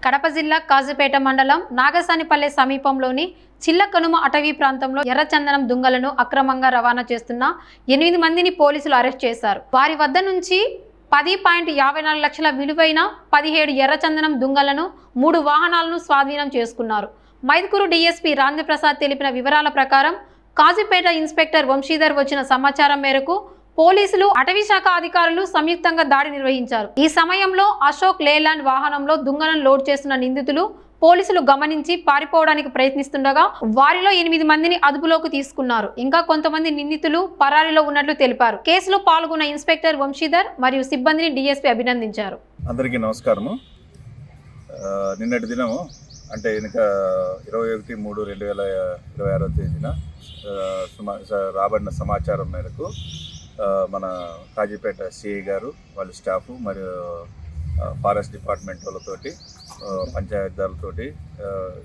కడప జిల్లా కాజుపేట మండలం నాగసానిపల్లె సమీపంలోని చిల్లకనుమ అటవీ ప్రాంతంలో ఎర్రచందనం దుంగలను అక్రమంగా రవాణా చేస్తున్న 8 మందిని పోలీసులు అరెస్ట్ చేశారు. వారి వద్ద నుంచి 10.54 లక్షల విలువైన 17 ఎర్రచందనం దుంగలను 3 వాహనాలను స్వాధీనం చేసుకున్నారు. మైదుకూరు డీఎస్పీ రాంజప్రసాద్ తెలిపిన వివరాల ప్రకారం కాజుపేట ఇన్స్పెక్టర్ వంశీధర్ వచ్చిన సమాచారం మేరకు పోలీసులు అటవీ శాఖ అధికారులు సంయుక్తంగా దాడి నిర్వహించారు. ఈ సమయంలో అశోక్ లేలాండ్ వాహనంలో దుంగలను లోడ్ చేస్తున్న నిందితులు పోలీసులు గమనించి పారిపోవడానికి ప్రయత్నిస్తుండగా వారిలో 8 మందిని అదుపులోకి తీసుకున్నారు. ఇంకా కొంతమంది నిందితులు పరారీలో ఉన్నట్లు తెలిపారు. కేసులో పాల్గొన్న ఇన్స్పెక్టర్ వంశీధర్ మరియు సిబ్బందిని డీఎస్పీ అభినందించారు. అందరికీ నమస్కారము. నిన్నటి దినము అంటే వెనుక 21/3/2026 తేదీన రాబడిన సమాచారం మేరకు మన కాజీపేట సిఐ గారు వాళ్ళ స్టాఫ్ మరియు ఫారెస్ట్ డిపార్ట్మెంట్ వాళ్ళతోటి పంచాయతీదారులతోటి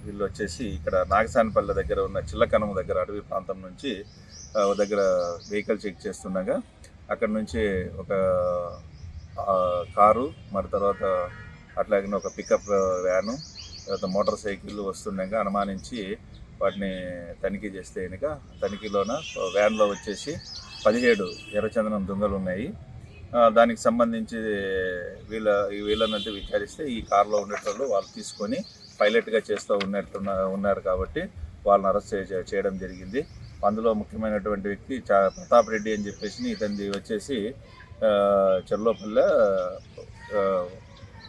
వీళ్ళు వచ్చేసి ఇక్కడ నాగసానిపల్లె దగ్గర ఉన్న చిల్లకనుమ దగ్గర అడవి ప్రాంతం నుంచి దగ్గర వెహికల్ చెక్ చేస్తుండగా అక్కడ నుంచి ఒక కారు మరి తర్వాత అట్లాగే ఒక పికప్ వ్యాను తర్వాత మోటార్ సైకిల్ వస్తుండగా అనుమానించి వాటిని తనిఖీ చేస్తే కనుక తనిఖీలోన వ్యాన్లో వచ్చేసి 17 ఎర్రచందనం దుంగలు ఉన్నాయి. దానికి సంబంధించి వీళ్ళనంటే విచారిస్తే ఈ కారులో ఉండేటోళ్ళు వాళ్ళు తీసుకొని పైలట్గా చేస్తూ ఉన్నారు కాబట్టి వాళ్ళని అరెస్ట్ చేయడం జరిగింది. అందులో ముఖ్యమైనటువంటి వ్యక్తి ప్రతాప్ రెడ్డి అని చెప్పేసి ఇతనిది వచ్చేసి చెర్లోపల్లె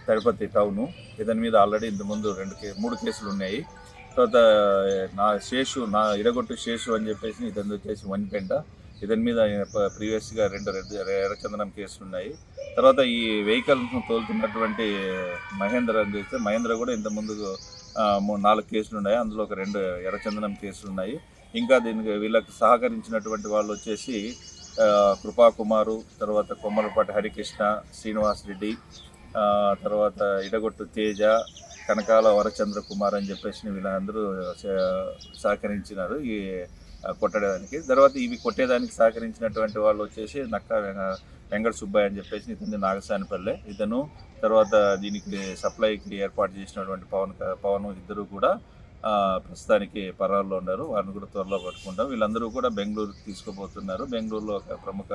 తిరుపతి టౌను. ఇతని మీద ఆల్రెడీ ఇంతకుముందు 3 కేసులు ఉన్నాయి. తర్వాత ఇరగొట్టు శేషు అని చెప్పేసి ఇతని వచ్చేసి వనిపెంట. ఇతని మీద ప్రీవియస్గా 2 ఎర్రచందనం కేసులు ఉన్నాయి. తర్వాత ఈ వెహికల్ తోలుతున్నటువంటి మహేంద్ర అని చెప్తే మహేంద్ర కూడా ఇంతకుముందు 4 కేసులు ఉన్నాయి. అందులో ఒక 2 ఎర్రచందనం కేసులు ఉన్నాయి. ఇంకా దీనికి వీళ్ళకి సహకరించినటువంటి వాళ్ళు వచ్చేసి కృపాకుమారు, తర్వాత కొమ్మలపాటి హరికృష్ణ, శ్రీనివాస్ రెడ్డి, తర్వాత ఇడగొట్టు తేజ, కనకాల వరచంద్ర కుమార్ అని చెప్పేసి వీళ్ళందరూ సహకరించినారు ఈ కొట్టడానికి. తర్వాత ఇవి కొట్టేదానికి సహకరించినటువంటి వాళ్ళు వచ్చేసి నక్క వెంకట సుబ్బయ్య అని చెప్పేసి ఇతని నాగసానిపల్లె ఇతను, తర్వాత దీనికి సప్లైకి ఏర్పాటు చేసినటువంటి పవన్ ఇద్దరు కూడా ప్రస్తుతానికి పరారులో ఉన్నారు. వారిని కూడా త్వరలో పట్టుకుంటాం. వీళ్ళందరూ కూడా బెంగళూరుకి తీసుకుపోతున్నారు. బెంగళూరులో ఒక ప్రముఖ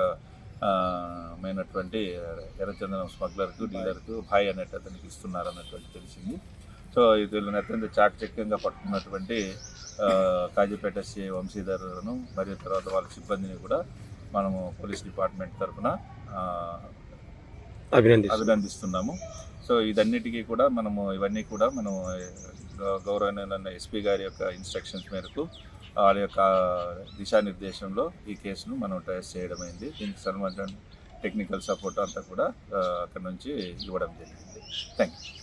మైనటువంటి ఎర్రచందనం స్మగ్లర్కు డీలర్కు భాయ్ అనేటి అతనికి ఇస్తున్నారు అన్నటువంటి తెలిసింది. సో వీళ్ళని అత్యంత చాకచక్యంగా పట్టుకున్నటువంటి కాజీపేట సిఐ వంశీధర్ను మరియు తర్వాత వాళ్ళ సిబ్బందిని కూడా మనము పోలీస్ డిపార్ట్మెంట్ తరఫున అభినందిస్తున్నాము. సో ఇవన్నిటికీ కూడా ఇవన్నీ కూడా మనము గౌరవనీయ ఎస్పీ గారి యొక్క ఇన్స్ట్రక్షన్స్ మేరకు వాళ్ళ యొక్క దిశానిర్దేశంలో ఈ కేసును మనం ట్రేస్ చేయడం అయింది. దీనికి సంబంధించిన టెక్నికల్ సపోర్ట్ అంతా కూడా అక్కడ నుంచి ఇవ్వడం జరిగింది. Thank you.